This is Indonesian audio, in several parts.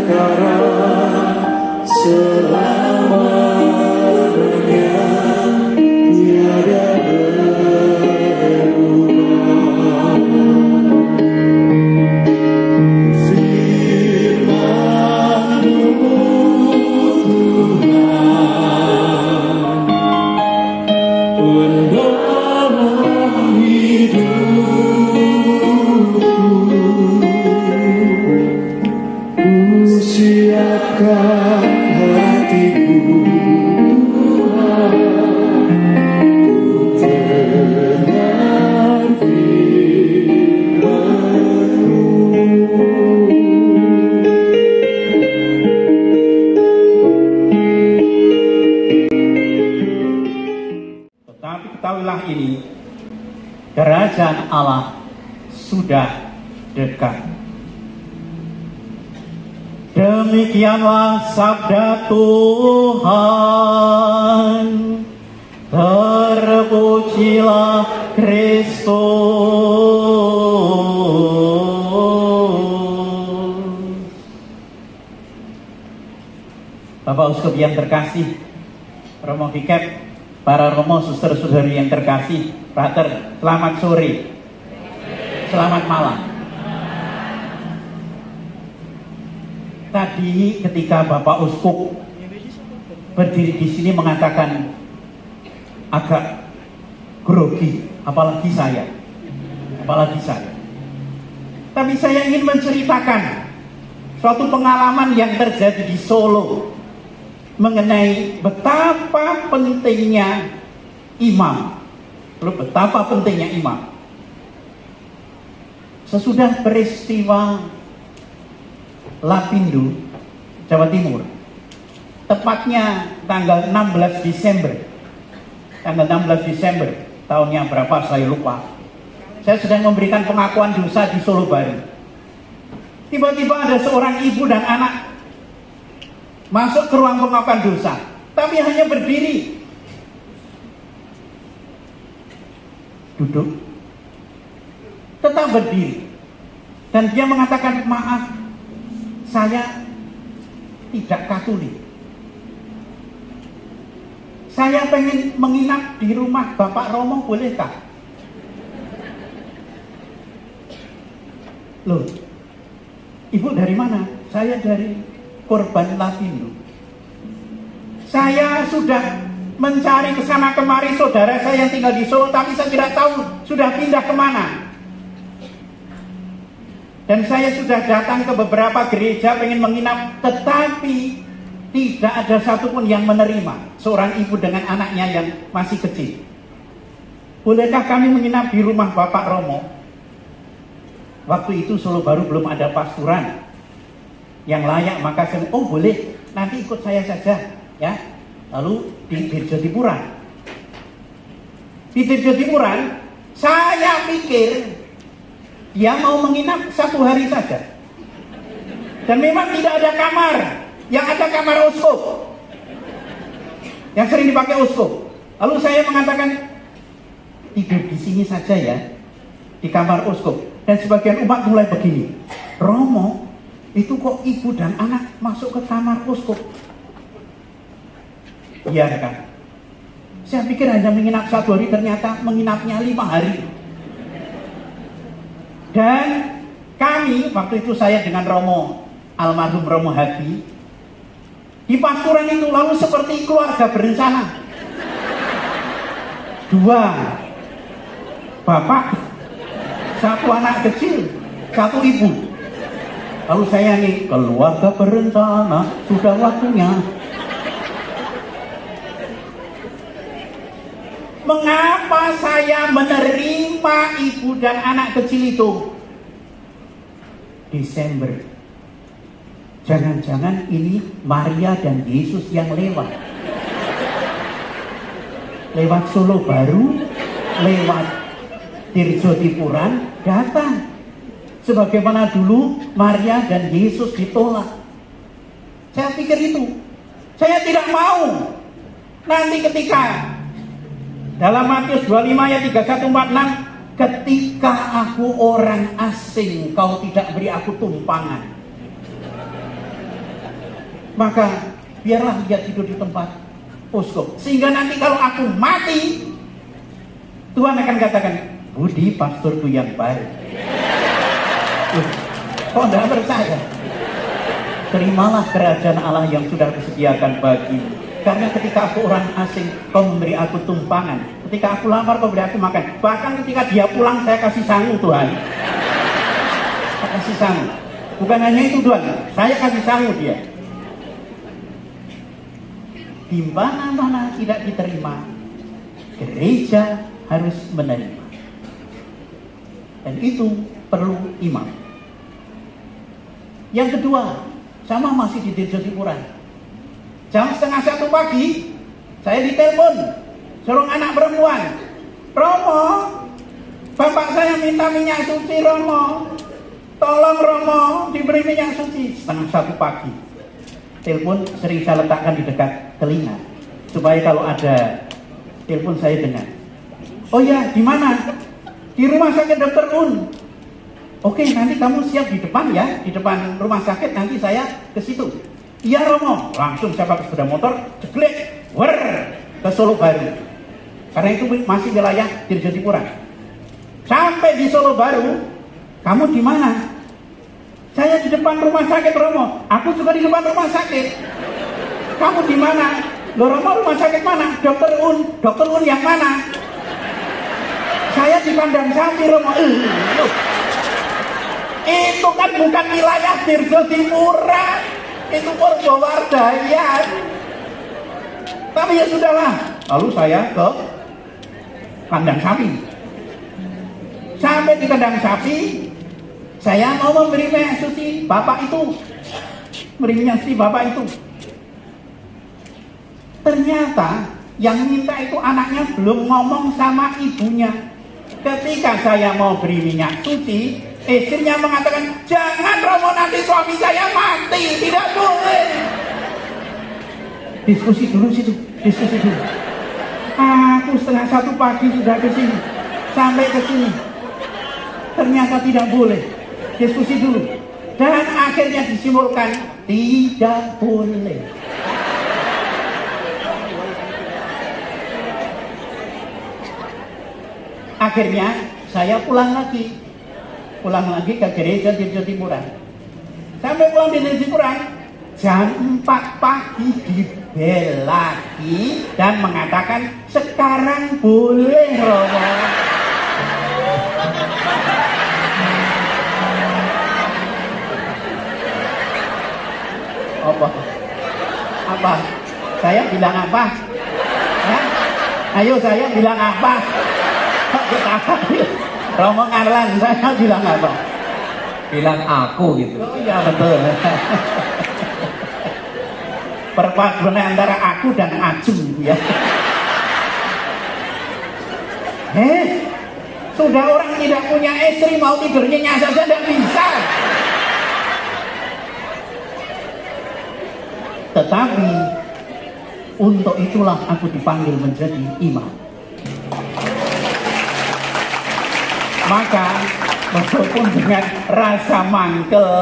sekarang selamanya tiada berubah. Firman-Mu Tuhan penolong hidupku, siapkan hatiku Tuhan untuk dengar firman-Mu. Tetapi ketahuilah ini, kerajaan Allah sudah dekat. Demikianlah sabda Tuhan. Terpujilah Kristus. Bapak Uskup yang terkasih, Romo Vikep, para Romo, suster-saudari yang terkasih, Pater, selamat sore, selamat malam. Tadi ketika Bapak Uskup berdiri di sini mengatakan agak grogi, apalagi saya. Tapi saya ingin menceritakan suatu pengalaman yang terjadi di Solo mengenai betapa pentingnya imam. Betapa pentingnya imam. Sesudah peristiwa Lapindo, Jawa Timur, tepatnya tanggal 16 Desember, tahunnya berapa saya lupa, saya sedang memberikan pengakuan dosa di Solo Baru. Tiba-tiba ada seorang ibu dan anak masuk ke ruang pengakuan dosa, tapi hanya berdiri, duduk, tetap berdiri, dan dia mengatakan, maaf, saya tidak Katolik. Saya pengen menginap di rumah Bapak Romo, bolehkah? Loh, ibu dari mana? Saya dari korban Lapindo. Saya sudah mencari kesana kemari saudara saya yang tinggal di Solo, tapi saya tidak tahu sudah pindah kemana. Dan saya sudah datang ke beberapa gereja pengen menginap, tetapi tidak ada satupun yang menerima seorang ibu dengan anaknya yang masih kecil. Bolehkah kami menginap di rumah Bapak Romo? Waktu itu Solo Baru belum ada pasturan yang layak, maka saya, oh boleh, nanti ikut saya saja, ya. Lalu di Dirjo Tipuran. Di Dirjo Tipuran, saya pikir dia mau menginap 1 hari saja. Dan memang tidak ada kamar. Yang ada kamar uskup, yang sering dipakai uskup. Lalu saya mengatakan, tidur di sini saja ya, di kamar uskup. Dan sebagian umat mulai begini, Romo, itu kok ibu dan anak masuk ke kamar uskup? Iya kan? Saya pikir hanya menginap 1 hari, ternyata menginapnya 5 hari. Dan kami, waktu itu saya dengan Romo, almarhum Romo Hadi, di pasturan itu lalu seperti keluarga berencana. 2 bapak, 1 anak kecil, 1 ibu. Lalu saya nih, keluarga berencana, sudah waktunya. Mengapa saya menerima ibu dan anak kecil itu? Desember. Jangan-jangan ini Maria dan Yesus yang lewat. Lewat Solo Baru, lewat Dirjo Tipuran, datang. Sebagaimana dulu Maria dan Yesus ditolak. Saya pikir itu. Saya tidak mau. Nanti ketika dalam Matius 25 ayat 31-46, ketika aku orang asing, kau tidak beri aku tumpangan. maka biarlah dia tidur di tempat uskup. Sehingga nanti kalau aku mati, Tuhan akan katakan, Budi pastorku yang baik. Kok tidak percaya? Terimalah kerajaan Allah yang sudah disediakan bagimu. Karena ketika aku orang asing, kau memberi aku tumpangan. Ketika aku lapar, kau beri aku makan. Bahkan ketika dia pulang, saya kasih sangu, Tuhan. Saya kasih sangu. Bukan hanya itu, Tuhan. Saya kasih sangu dia. Di mana-mana tidak diterima, gereja harus menerima. Dan itu perlu imam. Yang kedua, sama masih di Desa Tipuran. Jam 1:30 pagi, saya ditelepon seorang anak perempuan. Romo, bapak saya minta minyak suci, Romo. Tolong Romo, diberi minyak suci. 1:30 pagi. Telepon sering saya letakkan di dekat telinga, supaya kalau ada telepon saya dengar. Oh ya, di mana? Di rumah sakit Dr. Un. Oke, nanti kamu siap di depan ya, di depan rumah sakit, nanti saya ke situ. Iya Romo, langsung saya pakai sepeda motor, jeglek, ke Solo Baru. Karena itu masih wilayah Dirjo Tipuran. Sampai di Solo Baru, kamu di mana? Saya di depan rumah sakit Romo. Aku juga di depan rumah sakit. Kamu di mana? Loh Romo, rumah sakit mana? Dr. Un yang mana? Saya di kandang sapi Romo. Itu kan bukan wilayah Dirjo Tipuran, itu Purwowardayan. Tapi ya sudahlah. Lalu saya ke kandang sapi. Sampai di kandang sapi, saya mau memberi minyak suci bapak itu. Memberi minyak suci bapak itu. Ternyata yang minta itu anaknya belum ngomong sama ibunya. Ketika saya mau beri minyak suci, istrinya mengatakan, jangan Romo, nanti suami saya mati, tidak boleh. Diskusi dulu situ, diskusi dulu. Aku 1:30 pagi sudah ke sini, sampai ke sini. Ternyata tidak boleh. Diskusi dulu. Dan akhirnya disimpulkan, tidak boleh. Akhirnya saya pulang lagi ke gereja Dirjo Tipuran. Sampai pulang di Dirjo Tipuran, jam 4 pagi dibel lagi dan mengatakan sekarang boleh Romo. Apa? Saya bilang apa? Hah? Ayo saya bilang apa? Romo Ngarlan, saya bilang apa? Bilang aku gitu. Oh iya betul. Perpaduan antara aku dan Aju ya. Sudah orang tidak punya istri mau tidur nyenyak saja tidak bisa. Tetapi untuk itulah aku dipanggil menjadi imam. Maka meskipun dengan rasa mangkel,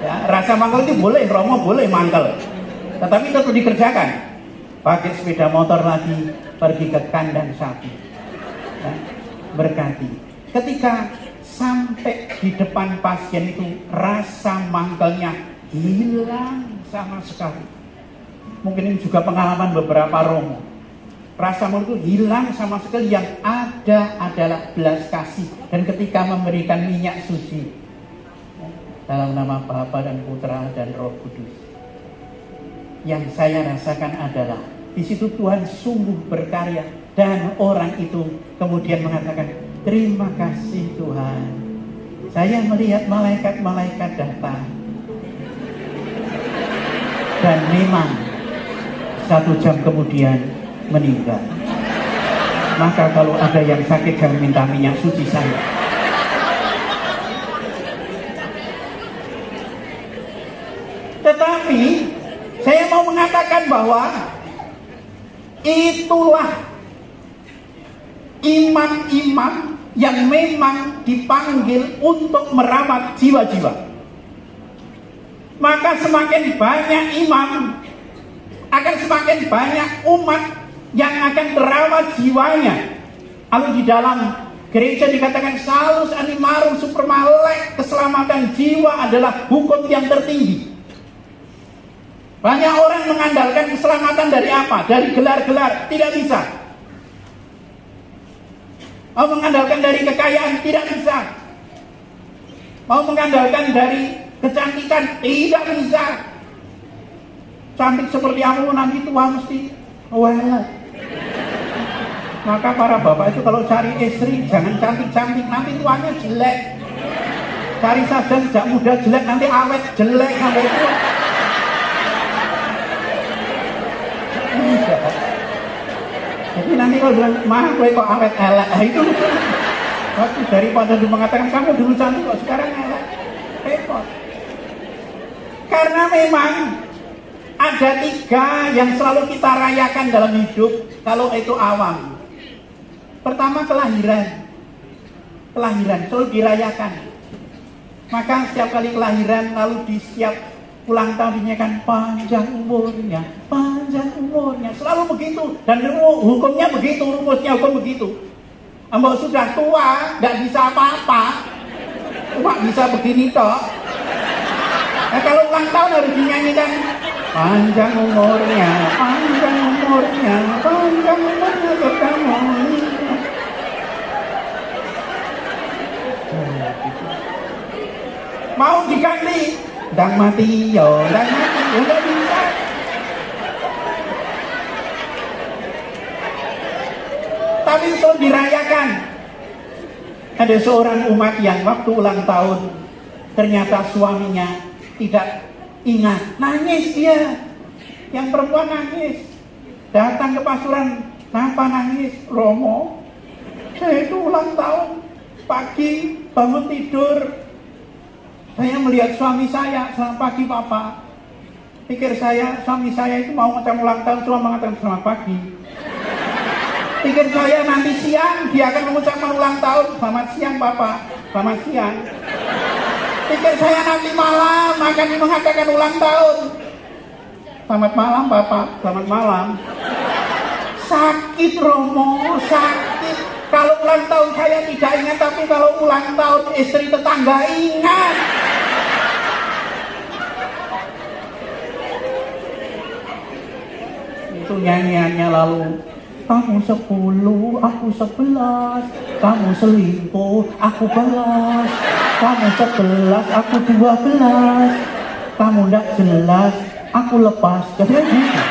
ya, rasa mangkel itu boleh, Romo boleh mangkel, tetapi tetap dikerjakan. Pakai sepeda motor lagi pergi ke kandang sapi, ya, berkati. Ketika sampai di depan pasien itu rasa mangkelnya hilang sama sekali. Mungkin ini juga pengalaman beberapa Romo. Rasa mangkel itu hilang sama sekali, yang ada adalah belas kasih. Dan ketika memberikan minyak suci dalam nama Bapa dan Putra dan Roh Kudus, yang saya rasakan adalah di situ Tuhan sungguh berkarya, dan orang itu kemudian mengatakan, terima kasih Tuhan, saya melihat malaikat-malaikat datang. Dan memang 1 jam kemudian meninggal. Maka kalau ada yang sakit jangan minta minyak suci saya. Tetapi saya mau mengatakan bahwa itulah imam-imam yang memang dipanggil untuk merawat jiwa-jiwa. maka semakin banyak imam, akan semakin banyak umat yang akan terawat jiwanya. Lalu di dalam gereja dikatakan salus animarum supermalek, keselamatan jiwa adalah hukum yang tertinggi. Banyak orang mengandalkan keselamatan dari apa? Dari gelar-gelar, tidak bisa. Mau mengandalkan dari kekayaan, tidak bisa. Mau mengandalkan dari kecantikan, tidak bisa. Cantik seperti aku nanti tua mesti wah. Maka para bapak itu kalau cari istri jangan cantik-cantik, nanti tuanya jelek. Cari saja sejak muda jelek, nanti awet jelek sampai tua. Jadi nanti kalau bilang, mah gue kok awet elek, itu waktu daripada mengatakan kamu dulu cantik kok sekarang elek, repot. Karena memang ada 3 yang selalu kita rayakan dalam hidup kalau itu awam. Pertama kelahiran selalu dirayakan. Maka setiap kali kelahiran lalu di setiap ulang tahun dinyanyikan panjang umurnya, selalu begitu. Dan hukumnya begitu, rumusnya hukum begitu. Mbak sudah tua, nggak bisa apa-apa, cuma bisa begini toh. Nah, kalau ulang tahun harus dinyanyikan panjang umurnya kamu. Mau diganti dan mati udah bisa. Tapi selalu dirayakan. Ada seorang umat yang waktu ulang tahun ternyata suaminya tidak ingat, nangis dia. Yang perempuan nangis, datang ke pasuran, kenapa nangis? Romo, saya itu ulang tahun, pagi bangun tidur, saya melihat suami saya. Selamat pagi papa. Pikir saya suami saya itu mau ngucap ulang tahun cuma mengatakan selamat pagi. Pikir saya nanti siang dia akan mengucapkan ulang tahun, selamat siang papa, selamat siang. Pikir saya nanti malam akan mengatakan ulang tahun, selamat malam papa, selamat malam. Sakit Romo, sakit. Kalau ulang tahun saya tidak ingat, tapi kalau ulang tahun istri tetangga ingat. Itu nyanyiannya lalu, kamu 10, aku 11, kamu selingkuh, aku balas, kamu 11, aku 12, kamu tidak jelas, aku lepas. Jadi gitu.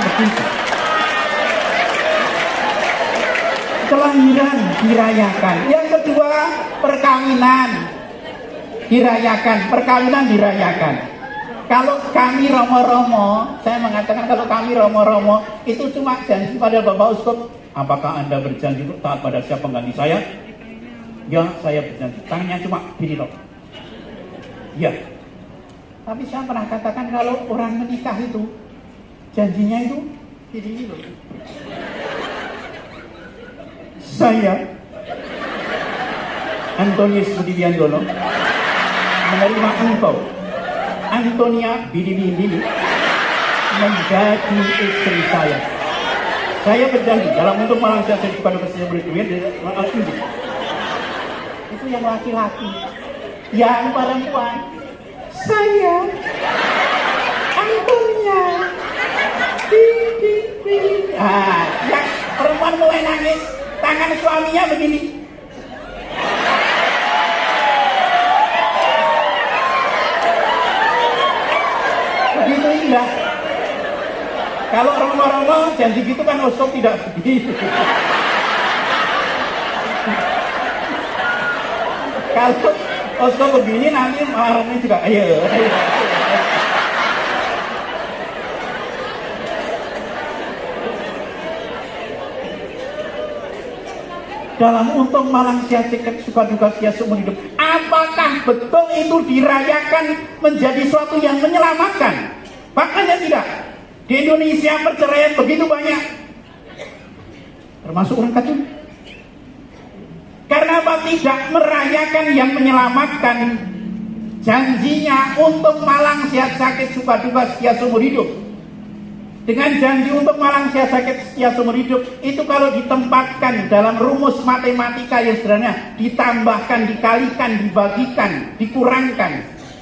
Begitu. Kelahiran dirayakan. Yang kedua, perkawinan dirayakan. Perkawinan dirayakan. Kalau kami romo-romo, saya mengatakan kalau kami romo-romo itu cuma janji pada Bapak Uskup. Apakah Anda berjanji taat pada siapa pengganti saya? Ya, saya berjanji. Tangannya cuma gini loh. Ya. Tapi saya pernah katakan kalau orang menikah itu janjinya itu gini loh. Saya Antonius Budi Wiandono menerima engkau Antonia Bidi menjadi istri saya. Saya berjanji dalam untuk melaksanakan kepada presiden berikutnya dari Al-Injil. Itu yang laki-laki. Yang perempuan, saya Antonia Bidi. Yang perempuan mulai nangis. Tangan suaminya begini. Begitu indah. Kalau romo-romo janji gitu kan uskup tidak begitu. Kalau uskup begini nanti malamnya juga ayo. Dalam untuk malang sia ceket suka duka sia seumur hidup. Apakah betul itu dirayakan menjadi suatu yang menyelamatkan? Makanya tidak. Di Indonesia perceraian begitu banyak, termasuk orang Katolik. Karena apa? Tidak merayakan yang menyelamatkan. Janjinya untuk malang sehat sakit suka duka setia seumur hidup. Dengan janji untuk malang sehat sakit setia seumur hidup, itu kalau ditempatkan dalam rumus matematika yang sederhana, ditambahkan, dikalikan, dibagikan, dikurangkan.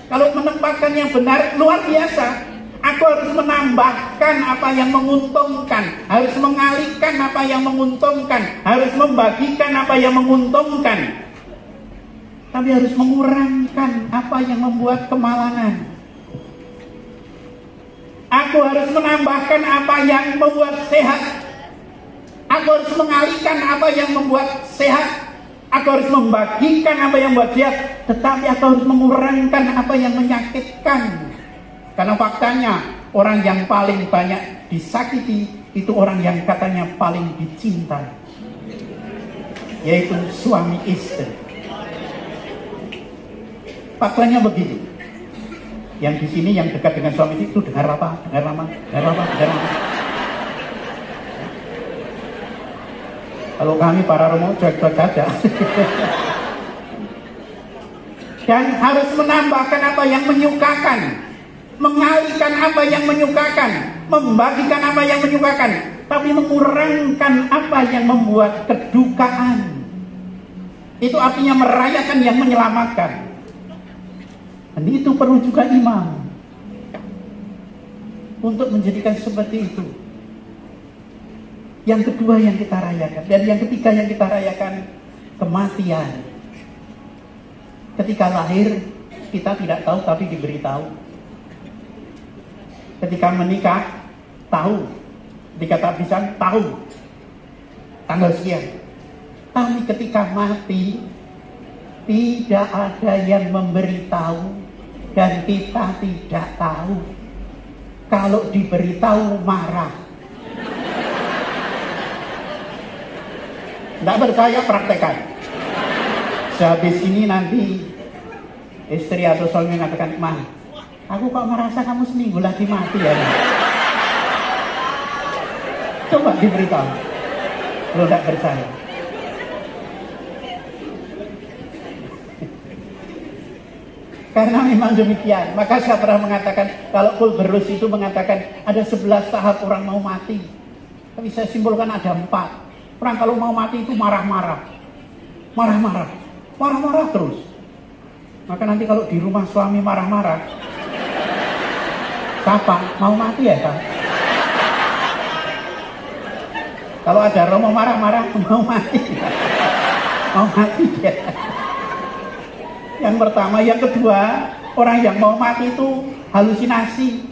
Kalau menempatkan yang benar, luar biasa. Aku harus menambahkan apa yang menguntungkan, harus mengalihkan apa yang menguntungkan, harus membagikan apa yang menguntungkan. Tapi harus mengurangkan apa yang membuat kemalangan. Aku harus menambahkan apa yang membuat sehat. Aku harus mengalihkan apa yang membuat sehat. Aku harus membagikan apa yang membuat sehat. Tetapi aku harus mengurangkan apa yang menyakitkan. Karena faktanya orang yang paling banyak disakiti itu orang yang katanya paling dicintai, yaitu suami istri. Faktanya begitu. Yang di sini yang dekat dengan suami itu dengar apa? Dengar lama, dengar lama, dengar lama. Kalau kami para romo cuek-cuek saja. Dan harus menambahkan apa yang menyukakan, mengalihkan apa yang menyukakan, membagikan apa yang menyukakan, tapi mengurangkan apa yang membuat kedukaan. Itu artinya merayakan yang menyelamatkan. Dan itu perlu juga imam untuk menjadikan seperti itu. Yang kedua yang kita rayakan, dan yang ketiga yang kita rayakan, kematian. Ketika lahir kita tidak tahu tapi diberitahu. Ketika menikah tahu, ketika tak bisa tahu tanggal sekian. Tapi ketika mati tidak ada yang memberitahu. Dan kita tidak tahu. Kalau diberitahu marah. Tidak percaya praktekkan. Sehabis ini nanti istri atau suami mengatakan, "Ma, aku kok merasa kamu seminggu lagi mati ya?" Coba diberitahu. Lo tidak percaya. Karena memang demikian. Maka saya pernah mengatakan, kalau Kulberus itu mengatakan ada 11 tahap orang mau mati. Tapi saya simpulkan ada 4. Orang kalau mau mati itu marah-marah. Marah-marah. Marah-marah terus. Maka nanti kalau di rumah suami marah-marah, siapa? Mau mati ya kan? Kalau ada romo marah-marah, mau mati. Mau mati ya. Yang pertama, yang kedua, orang yang mau mati itu halusinasi.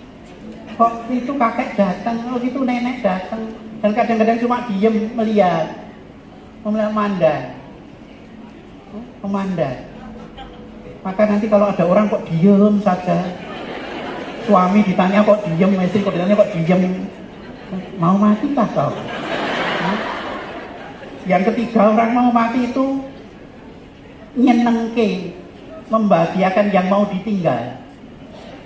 Kok itu kakek datang, kok itu nenek datang, dan kadang-kadang cuma diem melihat, memandang. Maka nanti kalau ada orang kok diem saja, suami ditanya kok diem, istri kok ditanya kok diem, mau mati kah kau? Yang ketiga, orang mau mati itu nyenengke, membahagiakan yang mau ditinggal.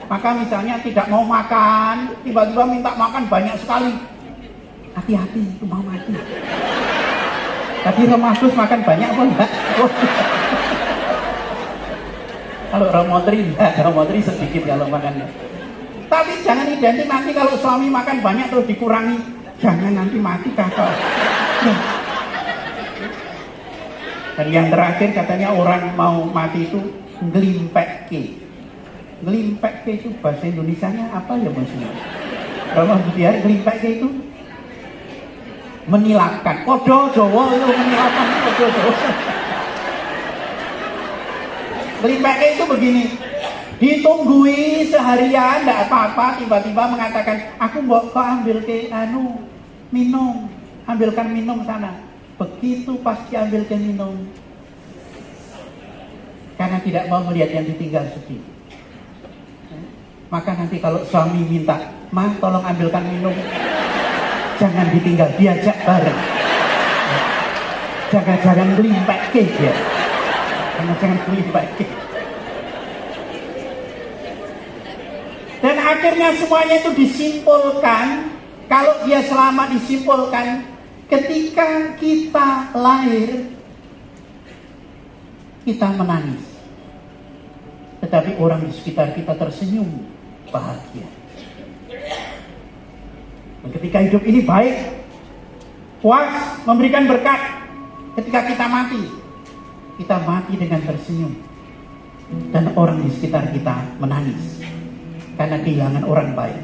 Maka misalnya tidak mau makan, tiba-tiba minta makan banyak sekali. Hati-hati, itu mau mati. Tadi Romasus makan banyak apa enggak? Oh. Kalau Romotri enggak, Romotri sedikit kalau makannya. Tapi jangan identik nanti kalau suami makan banyak terus dikurangi. Jangan nanti mati kakak. Dan yang terakhir katanya orang mau mati itu ngelimpeke. Ngelimpeke itu bahasa Indonesianya apa ya maksudnya? Rama Budiar, ngelimpeke itu menilapkan. Kodo Jawa itu menilapkan, kodo Jawa. Ngelimpeke itu begini. Ditunggui seharian, tidak apa-apa, tiba-tiba mengatakan, aku mau kau ambil ke minum, ambilkan minum sana. Begitu pasti ambilkan minum. Karena tidak mau melihat yang ditinggal sedih. Maka nanti kalau suami minta, "Ma, tolong ambilkan minum," jangan ditinggal, diajak bareng. Jangan ngelimpeke dia. Jangan ngelimpeke. Dan akhirnya semuanya itu disimpulkan. Kalau dia selamat disimpulkan, ketika kita lahir, kita menangis. tetapi orang di sekitar kita tersenyum bahagia. Dan ketika hidup ini baik, puas, memberikan berkat, ketika kita mati dengan tersenyum. Dan orang di sekitar kita menangis karena kehilangan orang baik.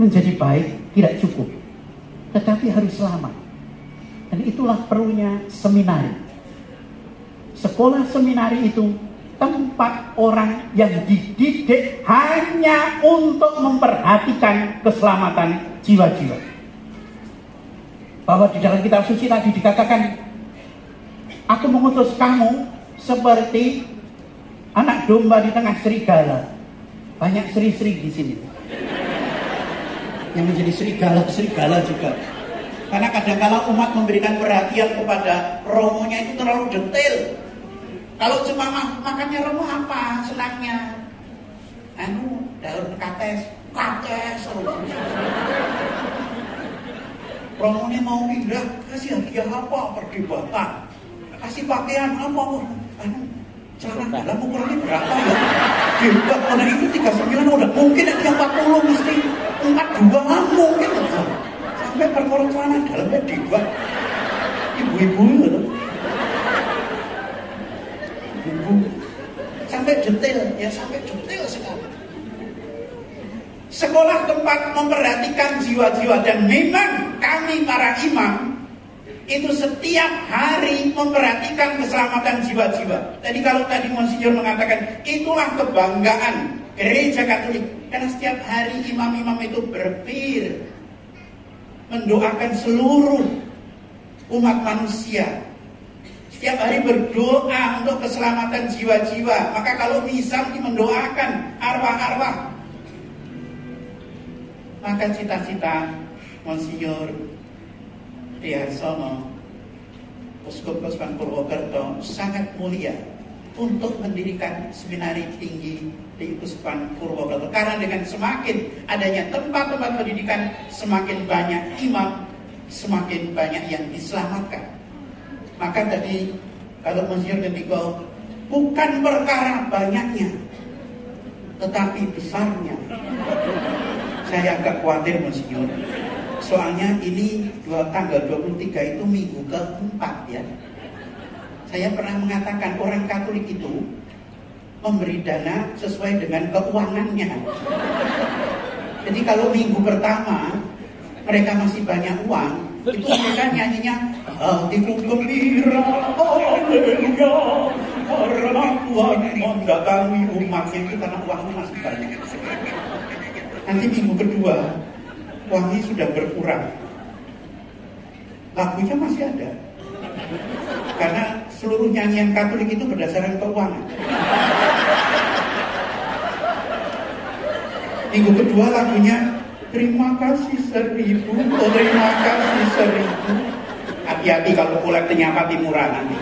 Menjadi baik tidak cukup, tetapi harus selamat. Dan itulah perlunya seminari. Sekolah seminari itu tempat orang yang dididik hanya untuk memperhatikan keselamatan jiwa-jiwa. Bahwa di dalam kitab suci tadi dikatakan, aku mengutus kamu seperti anak domba di tengah serigala. Banyak seri-seri di sini yang menjadi serigala juga. Karena kadang-kala umat memberikan perhatian kepada romonya itu terlalu detail. Kalau cuma makannya romo apa senangnya? Daun kates. Romonya mau pindah, kasih hadiah apa? Perdebatan. Kasih pakaian apa? Celana dalam ukurannya berapa ya? Debat pada itu 39 udah mungkin ada yang 40 mesti 42 mungkin. Sampai perkara celana dalamnya debat. Ibu-ibu gitu. Sampai detail, ya sampai detail sekali. Sekolah tempat memperhatikan jiwa-jiwa, dan memang kami para imam itu setiap hari memperhatikan keselamatan jiwa-jiwa. Tadi kalau tadi Monsinyur mengatakan itulah kebanggaan gereja Katolik, karena setiap hari imam-imam itu berpikir mendoakan seluruh umat manusia. Setiap hari berdoa untuk keselamatan jiwa-jiwa. Maka kalau misal mendoakan arwah-arwah, maka cita-cita Monsinyur Diharsono, Uskup Keuskupan Purwokerto sangat mulia untuk mendirikan seminari tinggi di Keuskupan Purwokerto. Karena dengan semakin adanya tempat-tempat pendidikan, semakin banyak imam, semakin banyak yang diselamatkan. Maka tadi kalau Monsinyur Gendiko, bukan perkara banyaknya, tetapi besarnya. Saya agak khawatir Monsinyur. Soalnya ini tanggal 23 itu minggu keempat ya. Saya pernah mengatakan orang Katolik itu memberi dana sesuai dengan keuangannya. Jadi kalau minggu pertama mereka masih banyak uang, itu mereka nyanyinya hatiku gembira, haleluya, karena Tuhan mendatangi umatnya, itu karena uangnya masih banyak. Nanti minggu kedua uangnya sudah berkurang, lagunya masih ada, karena seluruh nyanyian Katolik itu berdasarkan keuangan. Minggu kedua lagunya terima kasih 1000, terima kasih 1000. Hati-hati kalau kolektifnya pati murah nanti.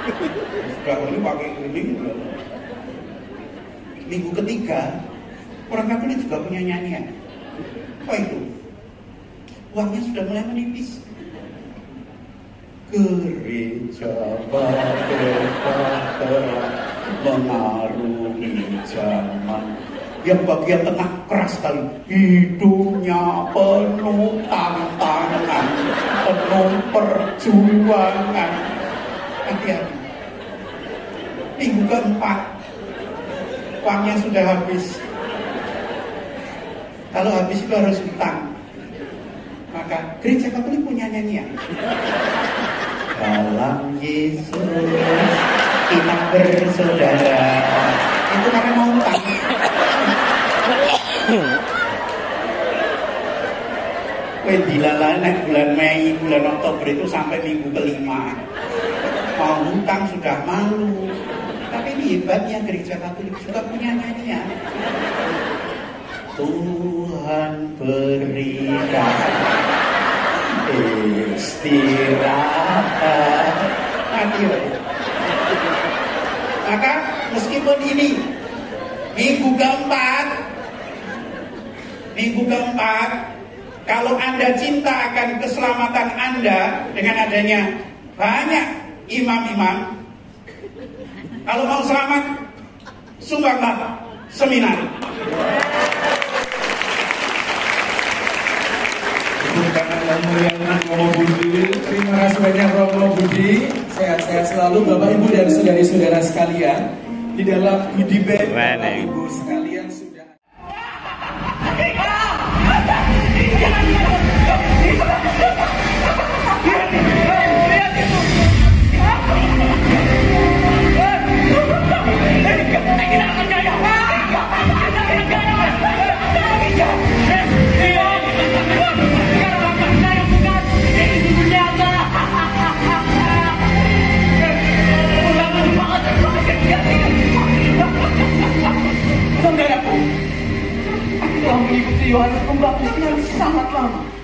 Sudah ini pakai ini. Minggu ketiga orang Katolik juga punya nyanyian. Apa itu? Uangnya sudah mulai menipis. Gereja Bahtera mengarungi zaman. Yang bagian tengah keras sekali. Hidupnya penuh tantangan, penuh perjuangan. Hati-hati. Minggu keempat uangnya sudah habis. Kalau habis itu harus hutang. Maka gereja Katolik punya nyanyian. Dalam Yesus kita bersaudara. Itu karena mau hutang. Dilalana bulan Mei, bulan Oktober itu sampai minggu kelima. Mau hutang sudah malu. Tapi ini hebatnya gereja Katolik juga punya nyanyian. Tuhan berikan istirahat. Maka meskipun ini minggu keempat, kalau Anda cinta akan keselamatan Anda dengan adanya banyak imam-imam, Kalau mau selamat, sumbanglah seminar. Terima kasih banyak Romo Budi. Sehat-sehat selalu Bapak Ibu dan saudari-saudara sekalian. Di dalam Udibek Bapak Ibu sekalian sudah. Saudaraku, telah mengikuti Yohanes Pembaptis yang sangat lama.